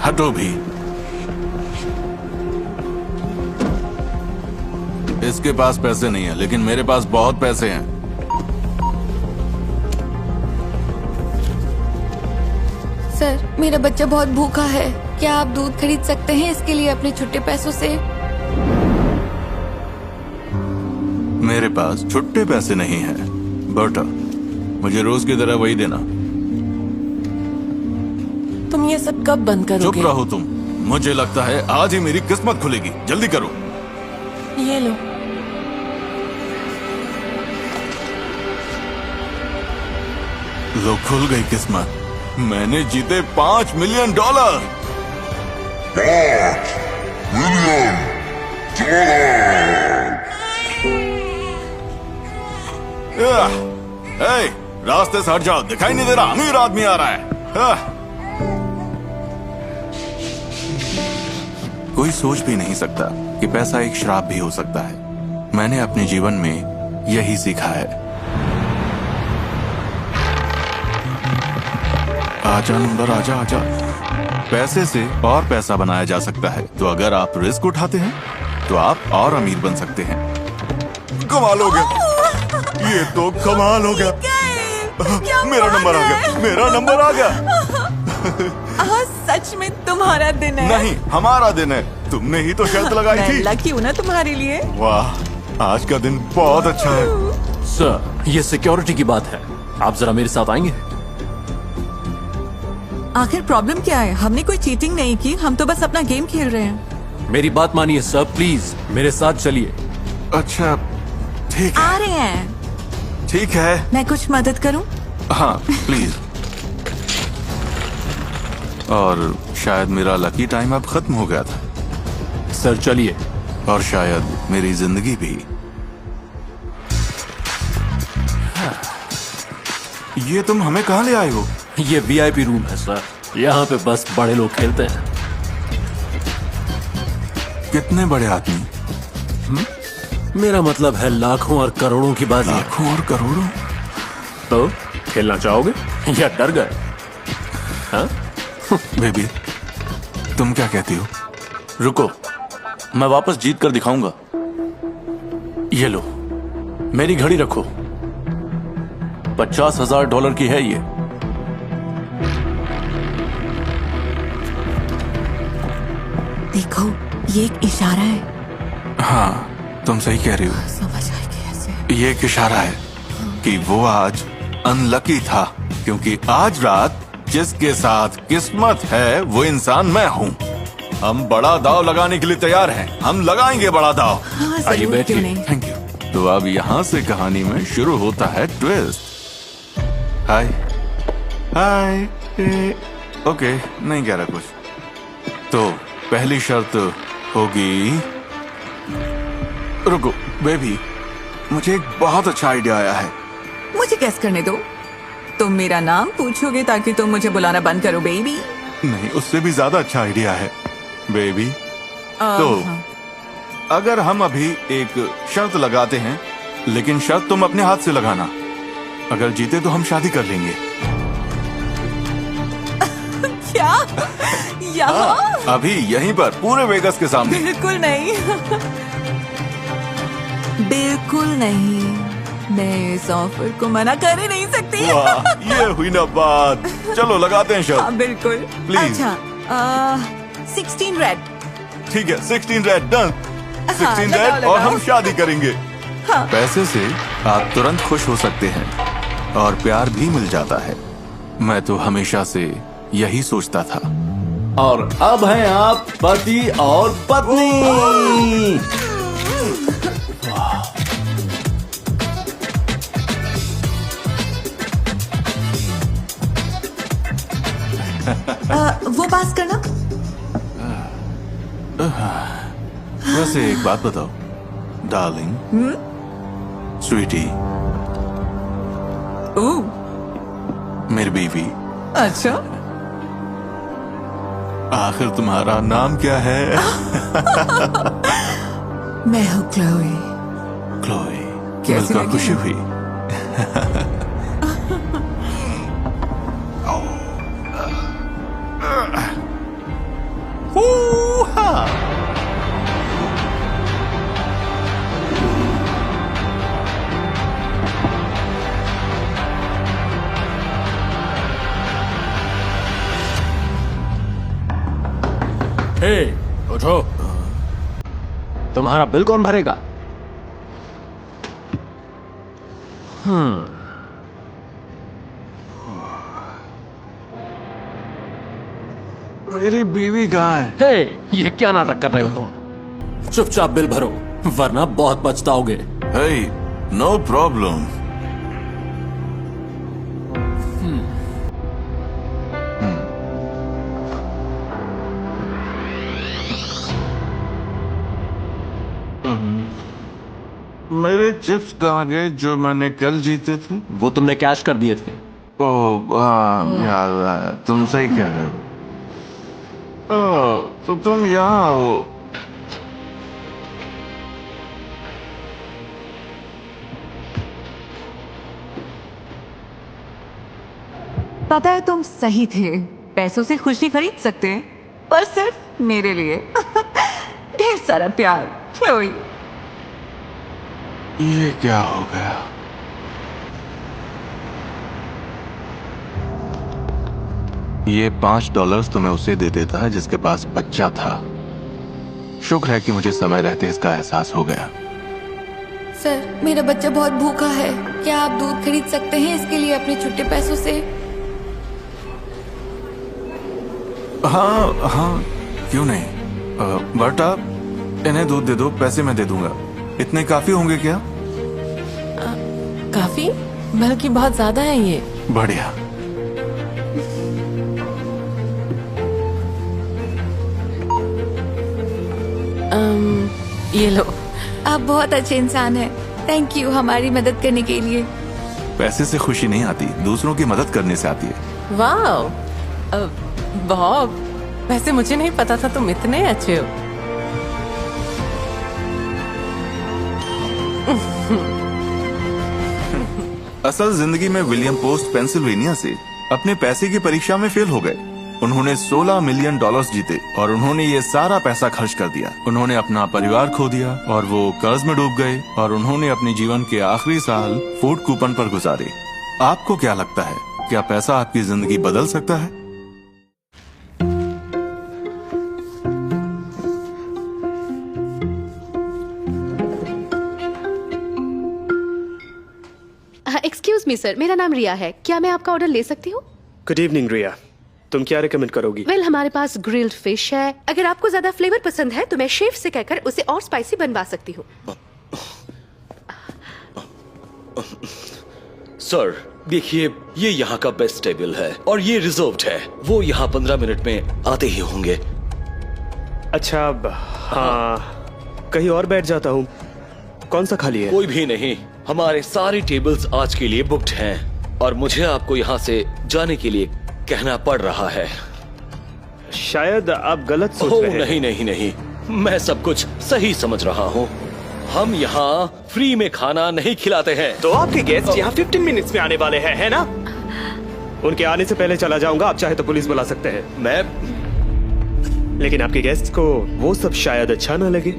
हटो भी। इसके पास पैसे नहीं है, लेकिन मेरे पास बहुत पैसे हैं। सर, मेरा बच्चा बहुत भूखा है। क्या आप दूध खरीद सकते हैं इसके लिए अपने छुट्टे पैसों से? मेरे पास छुट्टे पैसे नहीं हैं। बेटा, मुझे रोज की तरह वही देना। तुम ये सब कब बंद चुप करोगे? रहो तुम। मुझे लगता है आज ही मेरी किस्मत खुलेगी। जल्दी करो। ये लो। लो, खुल गई किस्मत। मैंने जीते $5 मिलियन। 5 मिलियन ए, रास्ते से हट जाओ, दिखाई नहीं दे रहा, अमीर आदमी आ रहा है। कोई सोच भी नहीं सकता कि पैसा एक श्राप भी हो सकता है। मैंने अपने जीवन में यही सीखा है। आजा नंबर, आजा आजा। पैसे से और पैसा बनाया जा सकता है, तो अगर आप रिस्क उठाते हैं तो आप और अमीर बन सकते हैं। कमाल हो गया, ये तो कमाल हो गया। मेरा नंबर आ गया, मेरा नंबर आ गया। सच में तुम्हारा दिन है? नहीं, हमारा दिन है। तुमने ही तो शर्त लगाई मैं थी। लकी हूँ ना तुम्हारे लिए। वाह, आज का दिन बहुत अच्छा है। सर, ये सिक्योरिटी की बात है, आप जरा मेरे साथ आएंगे? आखिर प्रॉब्लम क्या है? हमने कोई चीटिंग नहीं की, हम तो बस अपना गेम खेल रहे हैं। मेरी बात मानिए सर, प्लीज मेरे साथ चलिए। अच्छा, ठीक है। आ रहे हैं। ठीक है। मैं कुछ मदद करूं? हाँ, प्लीज। और शायद मेरा लकी टाइम अब खत्म हो गया था। सर चलिए। और शायद मेरी जिंदगी भी। ये तुम हमें कहाँ ले आए हो? ये वीआईपी रूम है सर, यहाँ पे बस बड़े लोग खेलते हैं। कितने बड़े आदमी? मेरा मतलब है लाखों और करोड़ों की बाजी। लाखों और करोड़ों? तो खेलना चाहोगे या डर गए? हाँ? बेबी, तुम क्या कहती हो? रुको, मैं वापस जीत कर दिखाऊंगा। ये लो, मेरी घड़ी रखो। $50,000 की है ये। देखो, ये एक इशारा है। हाँ, तुम सही कह रही हो। समझ आई कैसे? ये एक इशारा है कि वो आज अनलकी था, क्योंकि आज रात जिसके साथ किस्मत है वो इंसान मैं हूँ। हम बड़ा दाव लगाने के लिए तैयार हैं। हम लगाएंगे बड़ा दाव। हाँ, आइए जरूर, बैठिए। क्यों नहीं? Thank you. तो अब यहाँ से कहानी में शुरू होता है ट्विस्ट। हाय हाय। ओके, नहीं कह रहा कुछ। तो पहली शर्त होगी। रुको बेबी, मुझे एक बहुत अच्छा आइडिया आया है। मुझे गेस करने दो। तुम मेरा नाम पूछोगे ताकि तुम मुझे बुलाना बंद करो बेबी। नहीं, उससे भी ज्यादा अच्छा आइडिया है बेबी। तो अगर हम अभी एक शर्त लगाते हैं, लेकिन शर्त तुम अपने हाथ से लगाना। अगर जीते तो हम शादी कर लेंगे। क्या? यहाँ? अभी यहीं पर, पूरे वेगस के सामने। बिल्कुल नहीं। बिल्कुल नहीं, मैं इस ऑफर को मना कर ही नहीं सकती। वाह, ये हुई ना बात। चलो लगाते हैं शर्त। हाँ, बिल्कुल। Please. अच्छा, 16 रेड। ठीक है, 16 रेड डन। 16 लगाओ, रेड और लगाओ। हम शादी करेंगे। हाँ। पैसे से आप तुरंत खुश हो सकते हैं और प्यार भी मिल जाता है। मैं तो हमेशा से यही सोचता था। और अब हैं आप पति और पत्नी। वो पास करना। वैसे एक बात बताओ डार्लिंग, स्वीटी, मेरी बीवी, अच्छा, आखिर तुम्हारा नाम क्या है? मैं हूँ क्लोई। क्लोई, कैसी मिलकर लगी? खुशी हुई। हूहा। हे, उठो। तुम्हारा बिल कौन भरेगा? मेरी बीवी कहाँ है? हे, ये क्या नाटक कर रहे हो तुम? चुपचाप बिल भरो, वरना बहुत पछताओगे। Hey, no problem. मेरे चिप्स कहाँ गए जो मैंने कल जीते थे? वो तुमने कैश कर दिए थे। ओह हाँ यार, तुम सही कह रहे हो। ओह, तो तुम यहाँ हो। पता है तुम सही थे, पैसों से खुशी खरीद सकते हैं, पर सिर्फ मेरे लिए ढेर सारा प्यार। क्लोई, ये क्या हो गया? ये $5 तो मैं उसे दे देता है जिसके पास बच्चा था। शुक्र है कि मुझे समय रहते इसका एहसास हो गया। सर, मेरा बच्चा बहुत भूखा है। क्या आप दूध खरीद सकते हैं इसके लिए अपने छुट्टे पैसों से? हाँ हाँ, क्यों नहीं। बेटा, इन्हें दूध दे दो, पैसे मैं दे दूंगा। इतने काफी होंगे क्या? काफी, बल्कि बहुत ज्यादा है ये। बढ़िया। ये लो। आप बहुत अच्छे इंसान हैं। थैंक यू हमारी मदद करने के लिए। पैसे से खुशी नहीं आती, दूसरों की मदद करने से आती है। वाह, बॉब, वैसे मुझे नहीं पता था तुम इतने अच्छे हो। असल जिंदगी में विलियम पोस्ट पेंसिल्वेनिया से अपने पैसे की परीक्षा में फेल हो गए। उन्होंने $16 मिलियन जीते और उन्होंने ये सारा पैसा खर्च कर दिया। उन्होंने अपना परिवार खो दिया और वो कर्ज में डूब गए और उन्होंने अपने जीवन के आखिरी साल फूड कूपन पर गुजारे। आपको क्या लगता है, क्या पैसा आपकी जिंदगी बदल सकता है? एक्सक्यूज मी सर, मेरा नाम रिया है। क्या मैं आपका ऑर्डर ले सकती हूँ? गुड इवनिंग रिया, तुम क्या रिकमेंड करोगी? वेल, हमारे पास ग्रिल्ड फिश है। अगर आपको ज्यादा फ्लेवर पसंद है तो मैं शेफ से कहकर उसे और स्पाइसी बनवा सकती हूँ। सर देखिए, ये यहाँ का बेस्ट टेबल है और ये रिजर्व्ड है। वो यहाँ 15 मिनट में आते ही होंगे। अच्छा, हाँ, कहीं और बैठ जाता हूँ। कौन सा खाली है? कोई भी नहीं, हमारे सारे टेबल्स आज के लिए बुक्ड हैं और मुझे आपको यहाँ से जाने के लिए कहना पड़ रहा है। शायद आप गलत सोच रहे हैं। नहीं नहीं नहीं, मैं सब कुछ सही समझ रहा हूँ। हम यहाँ फ्री में खाना नहीं खिलाते हैं। तो आपके गेस्ट यहाँ 15 मिनट्स में आने वाले हैं, है ना? उनके आने से पहले चला जाऊंगा, आप चाहे तो पुलिस बुला सकते हैं। लेकिन आपके गेस्ट को वो सब शायद अच्छा ना लगे।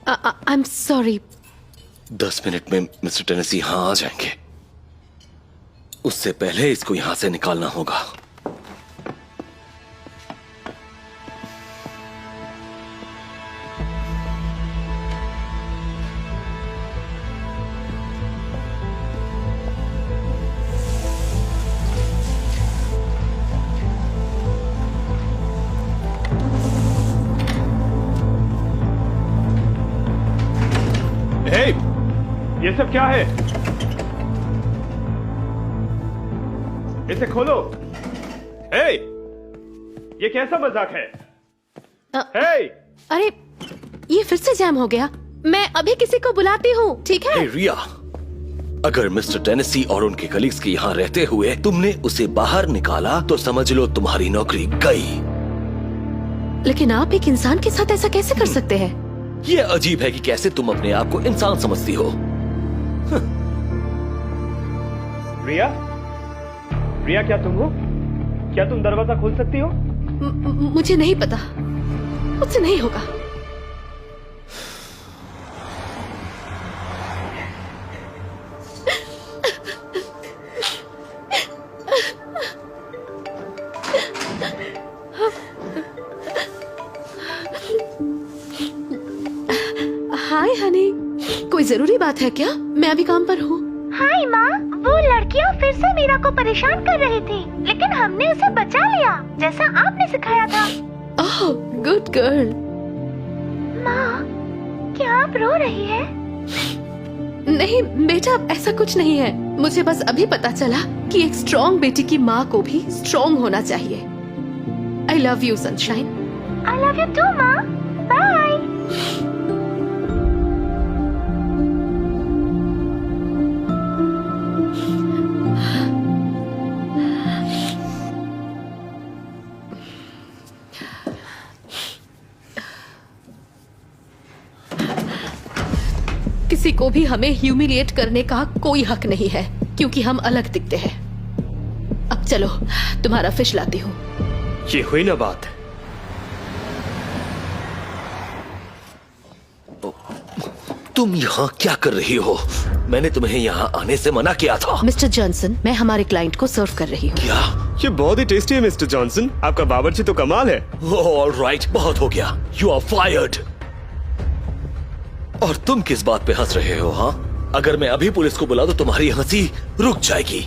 I am sorry. 10 मिनट में मिस्टर टेनेसी यहाँ आ जाएंगे। उससे पहले इसको यहाँ से निकालना होगा। हे, ये सब क्या है? इसे खोलो। हे, ये कैसा मजाक है? हे! अरे, ये फिर से जैम हो गया। मैं अभी किसी को बुलाती हूँ, ठीक है? रिया, अगर मिस्टर टेनेसी और उनके कलीग्स के यहाँ रहते हुए तुमने उसे बाहर निकाला तो समझ लो तुम्हारी नौकरी गई। लेकिन आप एक इंसान के साथ ऐसा कैसे कर सकते हैं? ये अजीब है कि कैसे तुम अपने आप को इंसान समझती हो। रिया, रिया क्या तुम हो? क्या तुम दरवाजा खोल सकती हो? मुझे नहीं पता, मुझसे नहीं होगा। हाय हनी, कोई जरूरी बात है क्या? मैं अभी काम पर हूँ। हाय माँ, वो लड़कियाँ फिर से मीरा को परेशान कर रही थी, लेकिन हमने उसे बचा लिया जैसा आपने सिखाया था। ओह, गुड गर्ल। माँ, क्या आप रो रही है? नहीं बेटा, ऐसा कुछ नहीं है। मुझे बस अभी पता चला कि एक स्ट्रॉन्ग बेटी की माँ को भी स्ट्रॉन्ग होना चाहिए। I love you sunshine. I love you too माँ। बाय। किसी को भी हमें ह्यूमिलिएट करने का कोई हक नहीं है, क्योंकि हम अलग दिखते हैं। अब चलो, तुम्हारा फिश लाती हूँ। ये हुई ना बात। तुम यहाँ क्या कर रही हो? मैंने तुम्हें यहाँ आने से मना किया था। मिस्टर जॉनसन, मैं हमारे क्लाइंट को सर्व कर रही हूँ। क्या? ये बहुत ही टेस्टी है मिस्टर जॉनसन। आपका बावर्ची तो कमाल है। ऑलराइट, बहुत हो गया। You are fired. और तुम किस बात पे हंस रहे हो? हाँ, अगर मैं अभी पुलिस को बुला दूं तुम्हारी हंसी रुक जाएगी।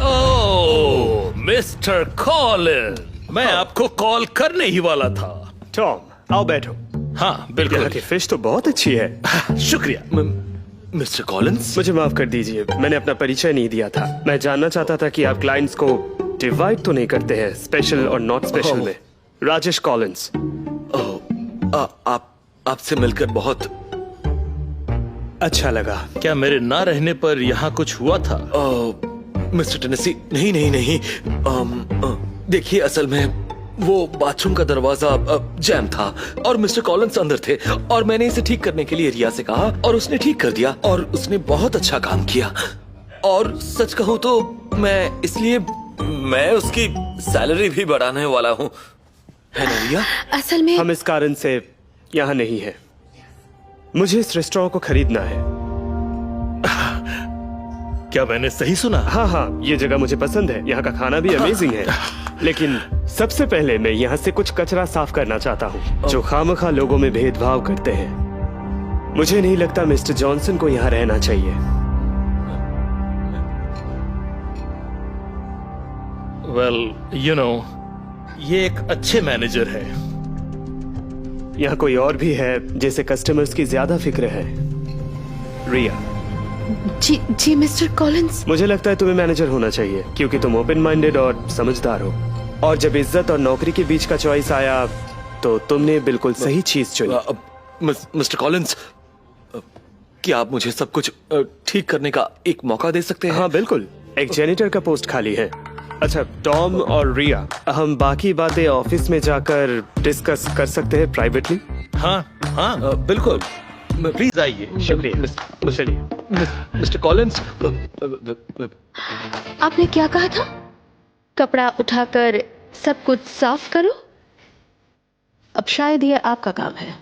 ओह मिस्टर कॉलिन, मैं आपको कॉल करने ही वाला था। टॉम, आओ बैठो। हाँ बिल्कुल। यहाँ की फिश तो बहुत अच्छी है। शुक्रिया। मिस्टर कॉलिंस, मुझे माफ कर दीजिए, मैंने अपना परिचय नहीं दिया था। मैं जानना चाहता था कि आप क्लाइंट्स को डिवाइड तो नहीं करते हैं स्पेशल और नॉट स्पेशल में। राजेश कॉलिंस। आपसे मिलकर बहुत अच्छा लगा। क्या मेरे ना रहने पर यहाँ कुछ हुआ था? मिस्टर टेनेसी, नहीं। देखिए, असल में वो बाथरूम का दरवाजा जैम था और मिस्टर कॉलिंस अंदर थे और मैंने इसे ठीक करने के लिए रिया से कहा और उसने ठीक कर दिया और उसने बहुत अच्छा काम किया। और सच कहूँ तो मैं उसकी सैलरी भी बढ़ाने वाला हूँ, है ना रिया? असल में हम इस कारण से यहाँ नहीं है। मुझे इस रेस्टोरेंट को खरीदना है। क्या मैंने सही सुना? हाँ, ये जगह मुझे पसंद है। यहाँ का खाना भी अमेजिंग है। लेकिन सबसे पहले मैं यहाँ से कुछ कचरा साफ करना चाहता हूँ जो खामखा लोगों में भेदभाव करते हैं। मुझे नहीं लगता मिस्टर जॉनसन को यहाँ रहना चाहिए। ये एक अच्छे मैनेजर है। यहाँ कोई और भी है जिसे कस्टमर्स की ज्यादा फिक्र है? रिया। जी मिस्टर कॉलिंस। मुझे लगता है तुम्हें मैनेजर होना चाहिए क्योंकि तुम ओपन माइंडेड और समझदार हो। और जब इज्जत और नौकरी के बीच का चॉइस आया तो तुमने बिल्कुल सही चीज चुनी। मिस्टर कॉलिंस, क्या आप मुझे सब कुछ ठीक करने का एक मौका दे सकते हैं? हाँ बिल्कुल, एक जेनिटर का पोस्ट खाली है। अच्छा टॉम और रिया, हम बाकी बातें ऑफिस में जाकर डिस्कस कर सकते हैं प्राइवेटली? हाँ बिल्कुल, प्लीज आइए। शुक्रिया। चलिए। मिस्टर कॉलिंस, आपने क्या कहा था? कपड़ा उठाकर सब कुछ साफ करो। अब शायद ये आपका काम है।